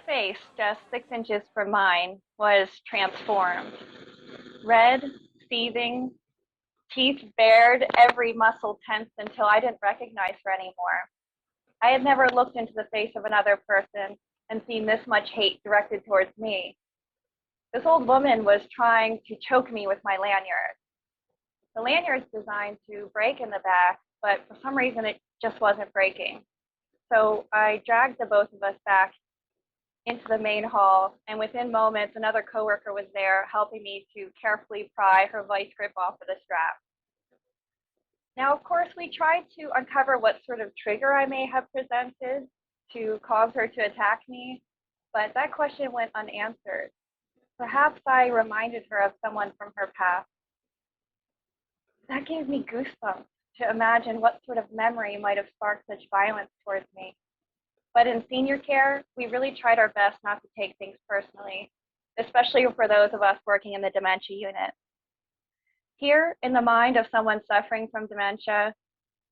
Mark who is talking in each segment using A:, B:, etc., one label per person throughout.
A: face, just 6 inches from mine, was transformed. Red, seething, teeth bared, every muscle tense until I didn't recognize her anymore. I had never looked into the face of another person and seen this much hate directed towards me. This old woman was trying to choke me with my lanyard. The lanyard's designed to break in the back, but for some reason it just wasn't breaking. So I dragged the both of us back into the main hall, and within moments, another coworker was there helping me to carefully pry her vice grip off of the strap. Now, of course, we tried to uncover what sort of trigger I may have presented to cause her to attack me, but that question went unanswered. Perhaps I reminded her of someone from her past. That gave me goosebumps to imagine what sort of memory might have sparked such violence towards me. But in senior care, we really tried our best not to take things personally, especially for those of us working in the dementia unit. Here, in the mind of someone suffering from dementia,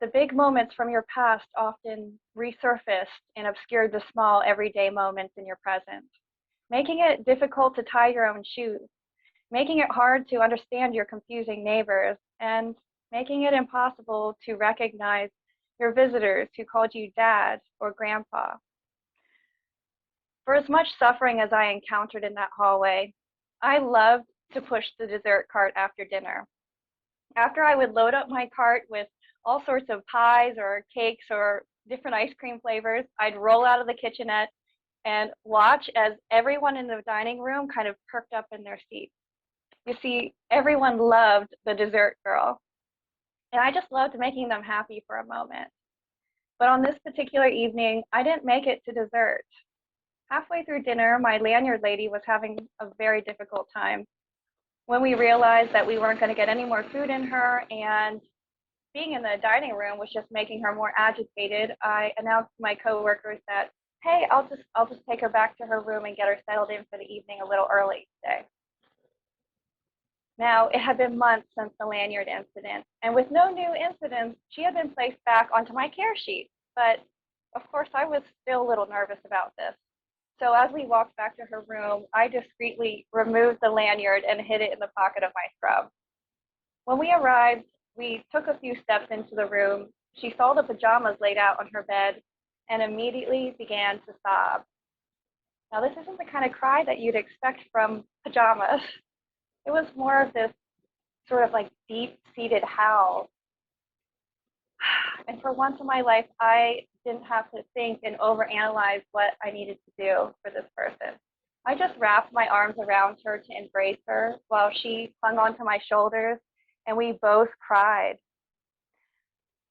A: the big moments from your past often resurfaced and obscured the small everyday moments in your present, making it difficult to tie your own shoes, making it hard to understand your confusing neighbors, and making it impossible to recognize your visitors who called you dad or grandpa. For as much suffering as I encountered in that hallway, I loved to push the dessert cart after dinner. After I would load up my cart with all sorts of pies or cakes or different ice cream flavors, I'd roll out of the kitchenette and watch as everyone in the dining room kind of perked up in their seats. You see, everyone loved the dessert girl, and I just loved making them happy for a moment. But on this particular evening, I didn't make it to dessert. Halfway through dinner, my lanyard lady was having a very difficult time. When we realized that we weren't going to get any more food in her and being in the dining room was just making her more agitated, I announced to my coworkers that, hey, I'll just take her back to her room and get her settled in for the evening a little early today. Now, it had been months since the lanyard incident, and with no new incidents, she had been placed back onto my care sheet. But of course, I was still a little nervous about this. So as we walked back to her room, I discreetly removed the lanyard and hid it in the pocket of my scrub. When we arrived, we took a few steps into the room. She saw the pajamas laid out on her bed and immediately began to sob. Now, this isn't the kind of cry that you'd expect from pajamas. It was more of this sort of like deep-seated howl. And for once in my life, I didn't have to think and overanalyze what I needed to do for this person. I just wrapped my arms around her to embrace her while she clung onto my shoulders, and we both cried.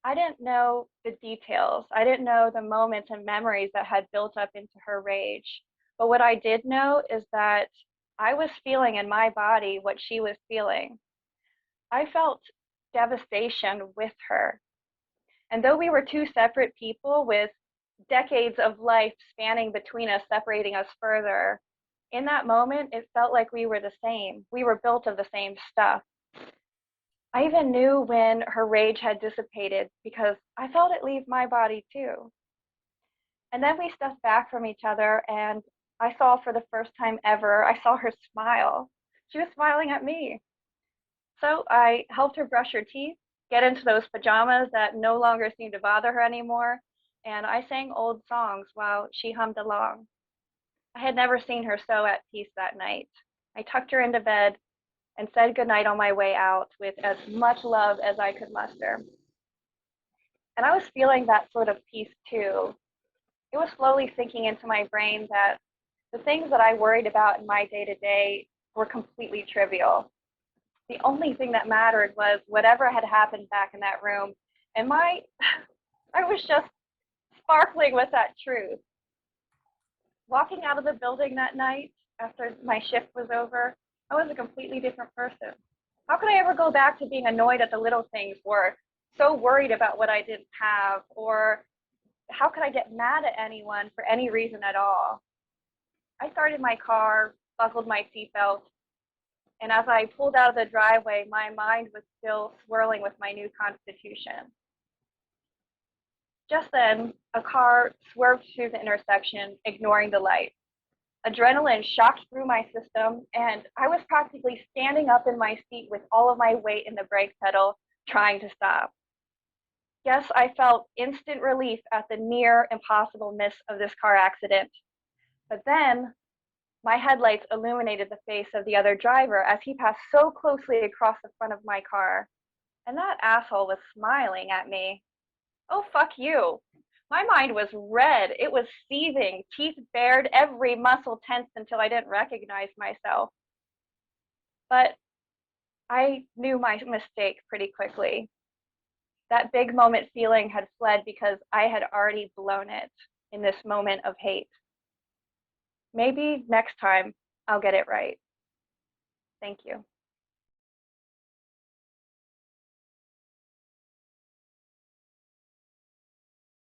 A: I didn't know the details. I didn't know the moments and memories that had built up into her rage. But what I did know is that I was feeling in my body what she was feeling. I felt devastation with her. And though we were two separate people with decades of life spanning between us, separating us further, in that moment, it felt like we were the same. We were built of the same stuff. I even knew when her rage had dissipated because I felt it leave my body too. And then we stepped back from each other, and I saw for the first time ever, I saw her smile. She was smiling at me. So I helped her brush her teeth, get into those pajamas that no longer seemed to bother her anymore, and I sang old songs while she hummed along. I had never seen her so at peace that night. I tucked her into bed and said goodnight on my way out with as much love as I could muster. And I was feeling that sort of peace too. It was slowly sinking into my brain that the things that I worried about in my day-to-day were completely trivial. The only thing that mattered was whatever had happened back in that room. And I was just sparkling with that truth. Walking out of the building that night after my shift was over, I was a completely different person. How could I ever go back to being annoyed at the little things or so worried about what I didn't have? Or how could I get mad at anyone for any reason at all? I started my car, buckled my seatbelt, and as I pulled out of the driveway, my mind was still swirling with my new constitution. Just then, a car swerved through the intersection, ignoring the light. Adrenaline shocked through my system, and I was practically standing up in my seat with all of my weight in the brake pedal, trying to stop. Yes, I felt instant relief at the near impossible miss of this car accident. But then my headlights illuminated the face of the other driver as he passed so closely across the front of my car. And that asshole was smiling at me. Oh, fuck you. My mind was red. It was seething, teeth bared, every muscle tense until I didn't recognize myself. But I knew my mistake pretty quickly. That big moment feeling had fled because I had already blown it in this moment of hate. Maybe next time I'll get it right. Thank you.